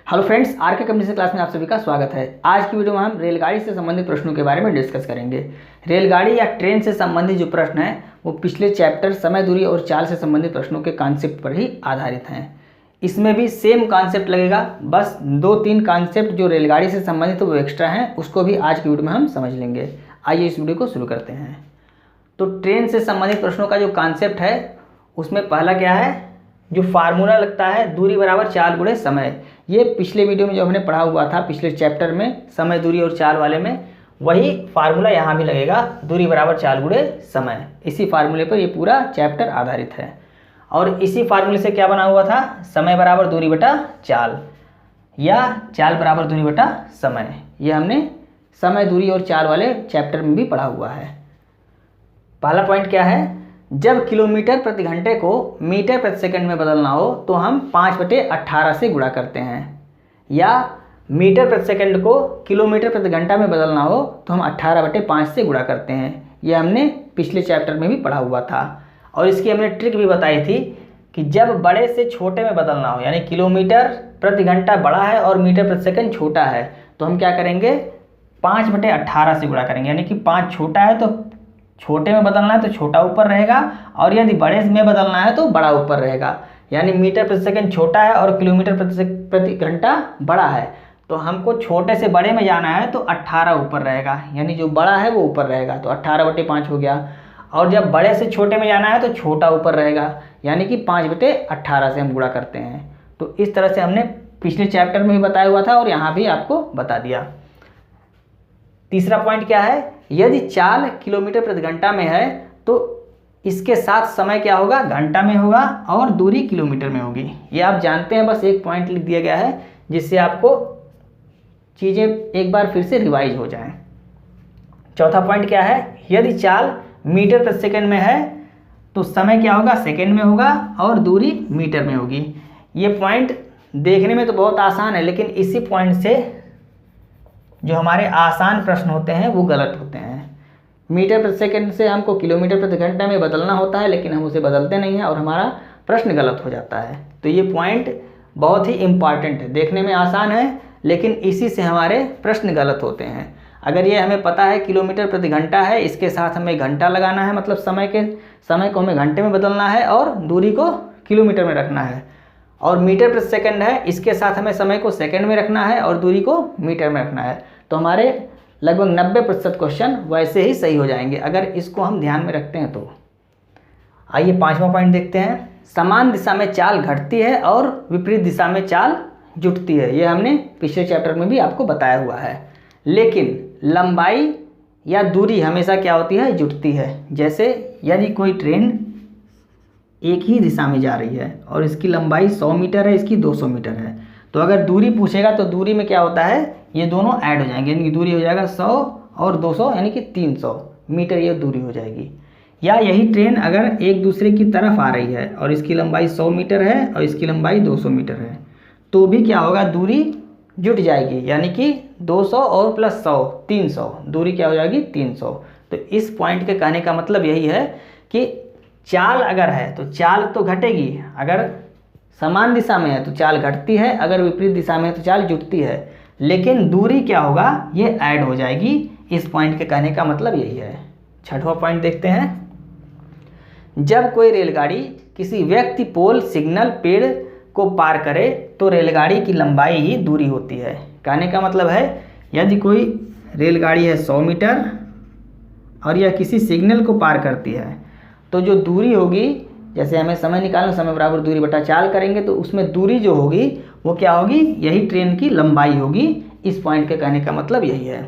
Hello friends, are के communication class में आप सभी का स्वागत है। आज की वीडियो में हम रेलगाड़ी से संबंधित प्रश्नों के बारे में डिस्कस करेंगे। रेलगाड़ी या ट्रेन से संबंधित जो प्रश्न हैं वो पिछले चैप्टर समय, दूरी और चाल से संबंधित प्रश्नों के कॉन्सेप्ट पर ही आधारित हैं। इसमें भी सेम कॉन्सेप्ट लगेगा, बस 2-3 कॉन्सेप्ट जो रेलगाड़ी से संबंधित वो एक्स्ट्रा हैं, उसको भी आज की वीडियो में हम समझ लेंगे। आइए इस वीडियो को शुरू करते हैं। तो ट्रेन से संबंधित प्रश्नों का जो कॉन्सेप्ट है उसमें पहला क्या है, जो फार्मूला लगता है दूरी बराबर चाल गुणे समय। ये पिछले वीडियो में जो हमने पढ़ा हुआ था पिछले चैप्टर में समय, दूरी और चाल वाले में, वही फार्मूला यहाँ भी लगेगा, दूरी बराबर चाल गुणे समय। इसी फार्मूले पर ये पूरा चैप्टर आधारित है। और इसी फार्मूले से क्या बना हुआ था, समय बराबर दूरी बटा चाल या चाल बराबर दूरी बटा समय। ये हमने समय, दूरी और चाल वाले चैप्टर में भी पढ़ा हुआ है। पहला पॉइंट क्या है, जब किलोमीटर प्रति घंटे को मीटर प्रति सेकंड में बदलना हो तो हम 5/18 से गुणा करते हैं, या मीटर प्रति सेकंड को किलोमीटर प्रति घंटा में बदलना हो तो हम 18/5 से गुणा करते हैं। यह हमने पिछले चैप्टर में भी पढ़ा हुआ था। और इसकी हमने ट्रिक भी बताई थी कि जब बड़े से छोटे में बदलना हो, यानी किलोमीटर प्रति घंटा बड़ा है और मीटर प्रति सेकंड छोटा है, तो हम क्या करेंगे, 5/18 से गुणा करेंगे। यानी कि 5 छोटा है तो छोटे में बदलना है तो छोटा ऊपर रहेगा, और यदि बड़े में बदलना है तो बड़ा ऊपर रहेगा। यानी मीटर प्रति सेकंड छोटा है और किलोमीटर प्रति घंटा बड़ा है, तो हमको छोटे से बड़े में जाना है तो 18 ऊपर रहेगा, यानी जो बड़ा है वो ऊपर रहेगा, तो 18/5 हो गया। और जब बड़े से छोटे में जाना है तो छोटा ऊपर रहेगा, यानी कि 5/18 से हम गुणा करते हैं। तो इस तरह से हमने पिछले चैप्टर में भी बताया हुआ था और यहाँ भी आपको बता दिया। तीसरा पॉइंट क्या है, यदि चाल किलोमीटर प्रति घंटा में है तो इसके साथ समय क्या होगा, घंटा में होगा, और दूरी किलोमीटर में होगी। ये आप जानते हैं, बस एक पॉइंट लिख दिया गया है जिससे आपको चीज़ें एक बार फिर से रिवाइज हो जाएं। चौथा पॉइंट क्या है, यदि चाल मीटर प्रति सेकंड में है तो समय क्या होगा, सेकंड में होगा, और दूरी मीटर में होगी। ये पॉइंट देखने में तो बहुत आसान है, लेकिन इसी पॉइंट से जो हमारे आसान प्रश्न होते हैं वो गलत होते हैं। मीटर प्रति सेकंड से हमको किलोमीटर प्रति घंटा में बदलना होता है, लेकिन हम उसे बदलते नहीं हैं और हमारा प्रश्न गलत हो जाता है। तो ये पॉइंट बहुत ही इम्पॉर्टेंट है, देखने में आसान है लेकिन इसी से हमारे प्रश्न गलत होते हैं। अगर ये हमें पता है किलोमीटर प्रति घंटा है, इसके साथ हमें घंटा लगाना है, मतलब समय को हमें घंटे में बदलना है और दूरी को किलोमीटर में रखना है। और मीटर प्रति सेकंड है, इसके साथ हमें समय को सेकंड में रखना है और दूरी को मीटर में रखना है। तो हमारे लगभग 90% क्वेश्चन वैसे ही सही हो जाएंगे अगर इसको हम ध्यान में रखते हैं तो। आइए पांचवा पॉइंट देखते हैं, समान दिशा में चाल घटती है और विपरीत दिशा में चाल जुटती है। ये हमने पिछले चैप्टर में भी आपको बताया हुआ है। लेकिन लंबाई या दूरी हमेशा क्या होती है, जुटती है। जैसे यदि कोई ट्रेन एक ही दिशा में जा रही है और इसकी लंबाई 100 मीटर है, इसकी 200 मीटर है, तो अगर दूरी पूछेगा तो दूरी में क्या होता है, ये दोनों ऐड हो जाएंगे, यानी कि दूरी हो जाएगा 100 और 200, यानी कि 300 मीटर ये दूरी हो जाएगी। या यही ट्रेन अगर एक दूसरे की तरफ आ रही है और इसकी लंबाई 100 मीटर है और इसकी लंबाई 200 मीटर है, तो भी क्या होगा, दूरी जुट जाएगी, यानी कि 200 और प्लस 100 300, दूरी क्या हो जाएगी 300। तो इस पॉइंट के कहने का मतलब यही है कि चाल अगर है तो चाल तो घटेगी, अगर समान दिशा में है तो चाल घटती है, अगर विपरीत दिशा में है तो चाल जुटती है, लेकिन दूरी क्या होगा, ये ऐड हो जाएगी। इस पॉइंट के कहने का मतलब यही है। छठवां पॉइंट देखते हैं, जब कोई रेलगाड़ी किसी व्यक्ति, पोल, सिग्नल, पेड़ को पार करे तो रेलगाड़ी की लंबाई ही दूरी होती है। कहने का मतलब है, यदि कोई रेलगाड़ी है 100 मीटर और यह किसी सिग्नल को पार करती है तो जो दूरी होगी, जैसे हमें समय निकालना, समय बराबर दूरी बटा चाल करेंगे तो उसमें दूरी जो होगी वो क्या होगी, यही ट्रेन की लंबाई होगी। इस पॉइंट के कहने का मतलब यही है।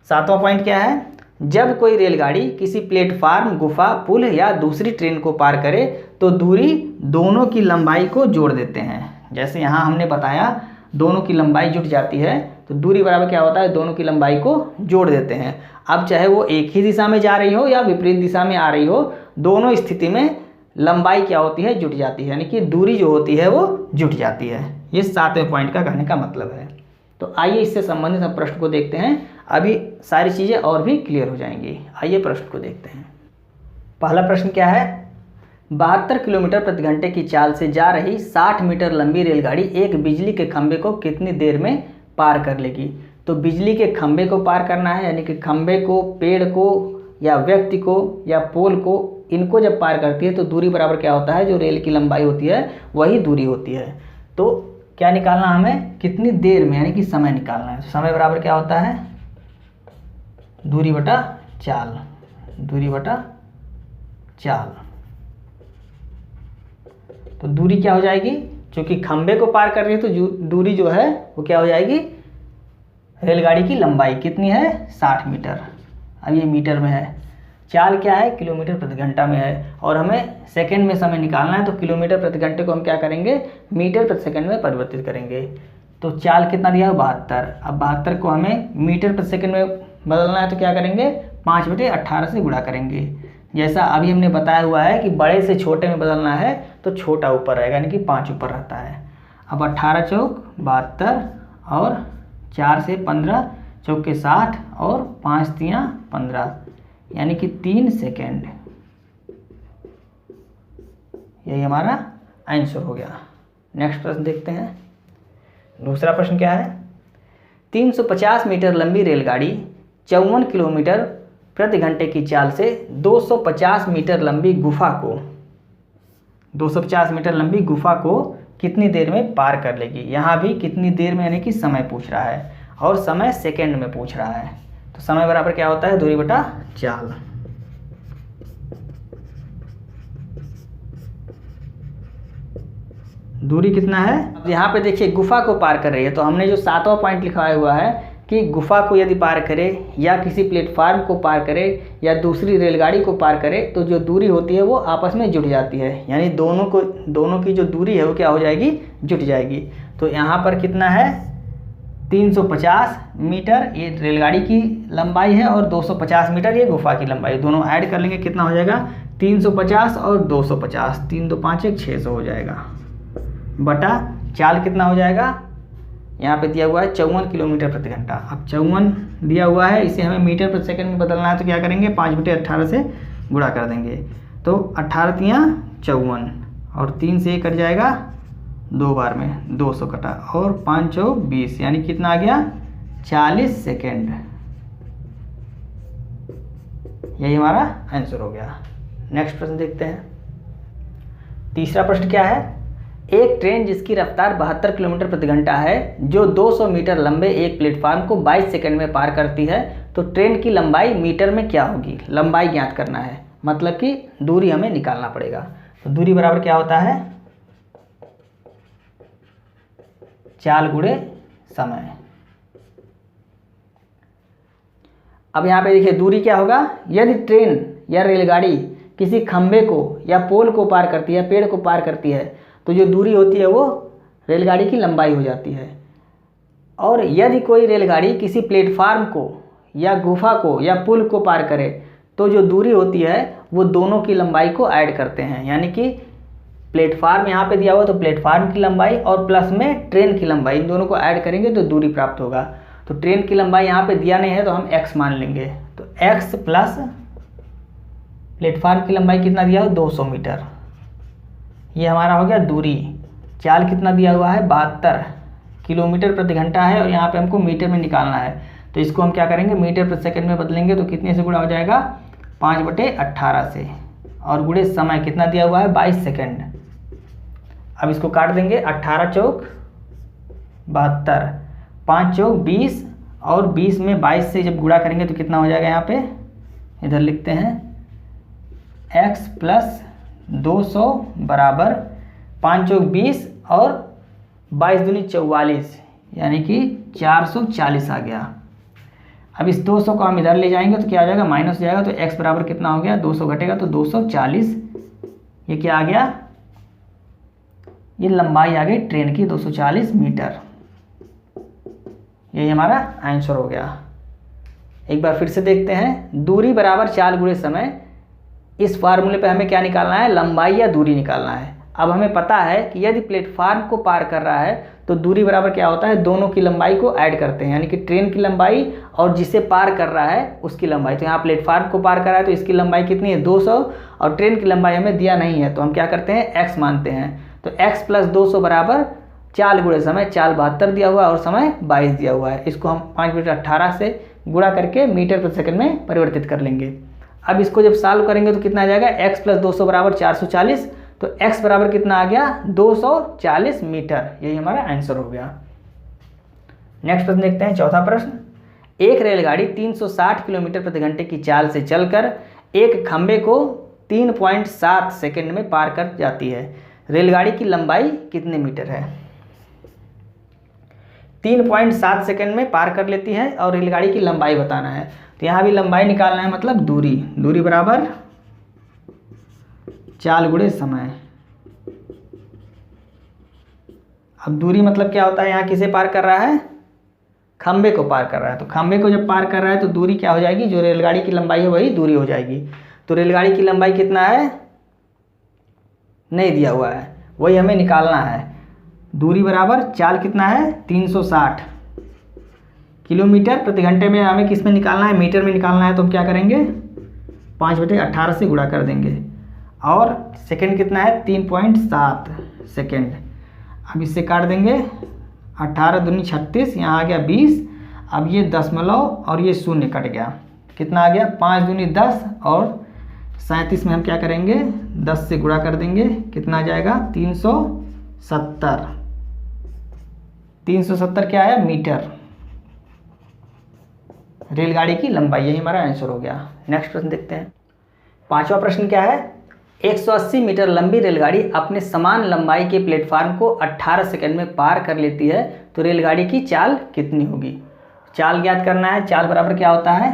सातवां पॉइंट क्या है, जब कोई रेलगाड़ी किसी प्लेटफार्म, गुफा, पुल या दूसरी ट्रेन को पार करे तो दूरी दोनों की लंबाई को जोड़ देते हैं। जैसे यहाँ हमने बताया दोनों की लंबाई जुट जाती है, तो दूरी बराबर क्या होता है, दोनों की लंबाई को जोड़ देते हैं। अब चाहे वो एक ही दिशा में जा रही हो या विपरीत दिशा में आ रही हो, दोनों स्थिति में लंबाई क्या होती है, जुट जाती है, यानी कि दूरी जो होती है वो जुट जाती है। ये 7वें पॉइंट का कहने का मतलब है। तो आइए इससे संबंधित हम प्रश्न को देखते हैं, अभी सारी चीज़ें और भी क्लियर हो जाएंगी। आइए प्रश्न को देखते हैं। पहला प्रश्न क्या है, 72 किलोमीटर प्रति घंटे की चाल से जा रही 60 मीटर लंबी रेलगाड़ी एक बिजली के खंभे को कितनी देर में पार कर लेगी। तो बिजली के खंभे को पार करना है, यानी कि खंभे को, पेड़ को या व्यक्ति को या पोल को, इनको जब पार करती है तो दूरी बराबर क्या होता है, जो रेल की लंबाई होती है वही दूरी होती है। तो क्या निकालना हमें, कितनी देर में, यानी कि समय निकालना है। तो समय बराबर क्या होता है, दूरी बटा चाल, दूरी बटा चाल। तो दूरी क्या हो जाएगी, क्योंकि खंभे को पार कर रही है तो दूरी जो है वो क्या हो जाएगी, रेलगाड़ी की लंबाई कितनी है, 60 मीटर। अब ये मीटर में है, चाल क्या है, किलोमीटर प्रति घंटा में है, और हमें सेकंड में समय निकालना है। तो किलोमीटर प्रति घंटे को हम क्या करेंगे, मीटर प्रति सेकंड में परिवर्तित करेंगे। तो चाल कितना दिया है, 72। अब 72 को हमें मीटर प्रति सेकंड में बदलना है, तो क्या करेंगे, 5/18 से गुणा करेंगे। जैसा अभी हमने बताया हुआ है कि बड़े से छोटे में बदलना है तो छोटा ऊपर रहेगा, यानी कि 5 ऊपर रहता है। अब 18 चौक 72 और 4 से 15 चौक के 60 और 5 तियाँ 15, यानी कि 3 सेकेंड। यही हमारा आंसर हो गया। नेक्स्ट प्रश्न देखते हैं। दूसरा प्रश्न क्या है, 350 मीटर लंबी रेलगाड़ी 54 किलोमीटर प्रति घंटे की चाल से 250 मीटर लंबी गुफा को 250 मीटर लंबी गुफा को कितनी देर में पार कर लेगी। यहाँ भी कितनी देर में, यानी कि समय पूछ रहा है, और समय सेकंड में पूछ रहा है। तो समय बराबर क्या होता है, दूरी बटा चाल। दूरी कितना है, यहाँ पे देखिए गुफा को पार कर रही है, तो हमने जो 7वां पॉइंट लिखवाया हुआ है कि गुफा को यदि पार करे या किसी प्लेटफार्म को पार करे या दूसरी रेलगाड़ी को पार करे तो जो दूरी होती है वो आपस में जुट जाती है, यानी दोनों की जो दूरी है वो क्या हो जाएगी, जुट जाएगी। तो यहाँ पर कितना है, 350 मीटर ये रेलगाड़ी की लंबाई है और 250 मीटर ये गुफा की लंबाई, दोनों ऐड कर लेंगे कितना हो जाएगा, 350 और 250, 3 2 5 1 600 हो जाएगा, बटा चाल कितना हो जाएगा, यहाँ पे दिया हुआ है 54 किलोमीटर प्रति घंटा। अब 54 दिया हुआ है, इसे हमें मीटर प्रति सेकंड में बदलना है, तो क्या करेंगे, 5/18 से गुणा कर देंगे। तो 18 तियाँ 54 और 3 से ये कट जाएगा 2 बार में, 200 कटा, और 5 चौक 20, यानी कितना आ गया, 40 सेकेंड। यही हमारा आंसर हो गया। नेक्स्ट प्रश्न देखते हैं। तीसरा प्रश्न क्या है, एक ट्रेन जिसकी रफ्तार 72 किलोमीटर प्रति घंटा है जो 200 मीटर लंबे एक प्लेटफार्म को 22 सेकंड में पार करती है, तो ट्रेन की लंबाई मीटर में क्या होगी, लंबाई ज्ञात करना है, मतलब कि दूरी हमें निकालना पड़ेगा। तो दूरी बराबर क्या होता है, चाल गुणे समय। अब यहाँ पे देखिए दूरी क्या होगा, यदि ट्रेन या रेलगाड़ी किसी खंभे को या पोल को पार करती है, पेड़ को पार करती है, तो जो दूरी होती है वो रेलगाड़ी की लंबाई हो जाती है। और यदि कोई रेलगाड़ी किसी प्लेटफार्म को या गुफा को या पुल को पार करे तो जो दूरी होती है वो दोनों की लंबाई को ऐड करते हैं, यानी कि प्लेटफार्म यहाँ पे दिया हुआ तो प्लेटफार्म की लंबाई और प्लस में ट्रेन की लंबाई, इन दोनों को ऐड करेंगे तो दूरी प्राप्त होगा। तो ट्रेन की लंबाई यहाँ पे दिया नहीं है तो हम x मान लेंगे, तो x प्लस प्लेटफार्म की लंबाई कितना दिया हो, 200 मीटर, ये हमारा हो गया दूरी। चाल कितना दिया हुआ है, 72 किलोमीटर प्रति घंटा है, और यहाँ पे हमको मीटर में निकालना है, तो इसको हम क्या करेंगे, मीटर प्रति सेकंड में बदलेंगे, तो कितने से गुणा हो जाएगा, 5/18 से, और गुणे समय कितना दिया हुआ है, 22 सेकंड। अब इसको काट देंगे, 18 चौक 72, 5 चौक 20, और 20 में 22 से जब गुणा करेंगे तो कितना हो जाएगा, यहाँ पे इधर लिखते हैं x प्लस 200 बराबर 5 चौक 20 और 22 दूनी 44, यानी कि 440 आ गया। अब इस 200 को हम इधर ले जाएंगे तो क्या हो जाएगा, माइनस हो जाएगा, तो x बराबर कितना हो गया, 200 घटेगा तो 240, ये क्या आ गया, ये लंबाई आ गई ट्रेन की 240 मीटर। यही हमारा आंसर हो गया। एक बार फिर से देखते हैं, दूरी बराबर चाल गुणे समय, इस फार्मूले पे हमें क्या निकालना है, लंबाई या दूरी निकालना है। अब हमें पता है कि यदि प्लेटफार्म को पार कर रहा है तो दूरी बराबर क्या होता है, दोनों की लंबाई को ऐड करते हैं, यानी कि ट्रेन की लंबाई और जिसे पार कर रहा है उसकी लंबाई। तो यहाँ प्लेटफार्म को पार कर रहा है तो इसकी लंबाई कितनी है, 200, और ट्रेन की लंबाई हमें दिया नहीं है तो हम क्या करते हैं, x मानते हैं। तो x प्लस 200 बराबर चाल गुणे समय, चाल 72 दिया हुआ है और समय 22 दिया हुआ है। इसको हम 5 बटे 18 से गुणा करके मीटर प्रति सेकंड में परिवर्तित कर लेंगे। अब इसको जब सॉल्व करेंगे तो कितना आ जाएगा, x प्लस 200 बराबर 440, तो x बराबर कितना आ गया, 240 मीटर। यही हमारा आंसर हो गया। नेक्स्ट प्रश्न देखते हैं, चौथा प्रश्न। एक रेलगाड़ी 360 किलोमीटर प्रति घंटे की चाल से चलकर एक खंबे को 3.7 सेकंड में पार कर जाती है। रेलगाड़ी की लंबाई कितने मीटर है। 3.7 सेकंड में पार कर लेती है और रेलगाड़ी की लंबाई बताना है। तो यहाँ भी लंबाई निकालना है, मतलब दूरी, दूरी बराबर चाल गुणे समय। अब दूरी मतलब क्या होता है, यहाँ किसे पार कर रहा है, खंबे को पार कर रहा है। तो खंबे को जब पार कर रहा है तो दूरी क्या हो जाएगी, जो रेलगाड़ी की लंबाई है वही दूरी हो जाएगी। तो रेलगाड़ी की लंबाई कितना है, नहीं दिया हुआ है, वही हमें निकालना है। दूरी बराबर चाल कितना है, 360 किलोमीटर प्रति घंटे में हमें किस में निकालना है, मीटर में निकालना है। तो हम क्या करेंगे, 5 बटे 18 से गुणा कर देंगे। और सेकंड कितना है, 3.7 सेकंड। अब इससे काट देंगे, 18 दूनी 36, यहाँ आ गया 20। अब ये दशमलव और ये शून्य कट गया, कितना आ गया, 5 दूनी 10 और 37 में हम क्या करेंगे, 10 से गुणा कर देंगे, कितना आ जाएगा, 370। 370 क्या है, मीटर, रेलगाड़ी की लंबाई। यही हमारा आंसर हो गया। नेक्स्ट प्रश्न देखते हैं। पांचवा प्रश्न क्या है, 180 मीटर लंबी रेलगाड़ी अपने समान लंबाई के प्लेटफार्म को 18 सेकंड में पार कर लेती है, तो रेलगाड़ी की चाल कितनी होगी। चाल ज्ञात करना है। चाल बराबर क्या होता है,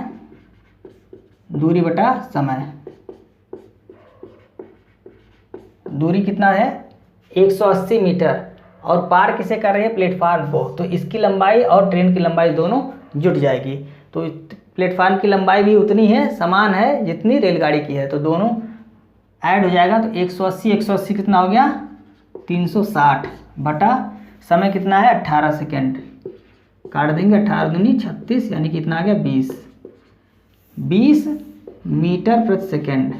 दूरी बटा समय। दूरी कितना है, 180 मीटर, और पार किसे कर रही है, प्लेटफार्म को। तो इसकी लंबाई और ट्रेन की लंबाई दोनों जुट जाएगी। तो प्लेटफार्म की लंबाई भी उतनी है, समान है जितनी रेलगाड़ी की है, तो दोनों ऐड हो जाएगा। तो 180 180 कितना हो गया, 360 बटा समय कितना है, 18 सेकेंड। काट देंगे, 18 दूनी 36, यानी कितना आ गया, 20 मीटर प्रति सेकेंड।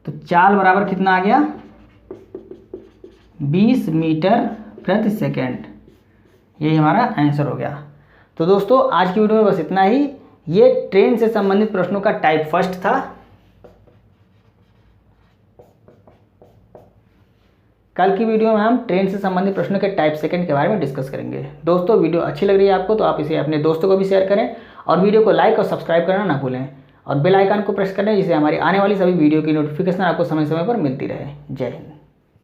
तो चाल बराबर कितना आ गया, 20 मीटर प्रति सेकेंड। यही हमारा आंसर हो गया। तो दोस्तों आज की वीडियो में बस इतना ही। ये ट्रेन से संबंधित प्रश्नों का टाइप फर्स्ट था। कल की वीडियो में हम ट्रेन से संबंधित प्रश्नों के टाइप सेकंड के बारे में डिस्कस करेंगे। दोस्तों वीडियो अच्छी लग रही है आपको तो आप इसे अपने दोस्तों को भी शेयर करें और वीडियो को लाइक और सब्सक्राइब करना ना भूलें और बेल आइकन को प्रेस करें, जिससे हमारी आने वाली सभी वीडियो की नोटिफिकेशन आपको समय समय पर मिलती रहे। जय हिंद।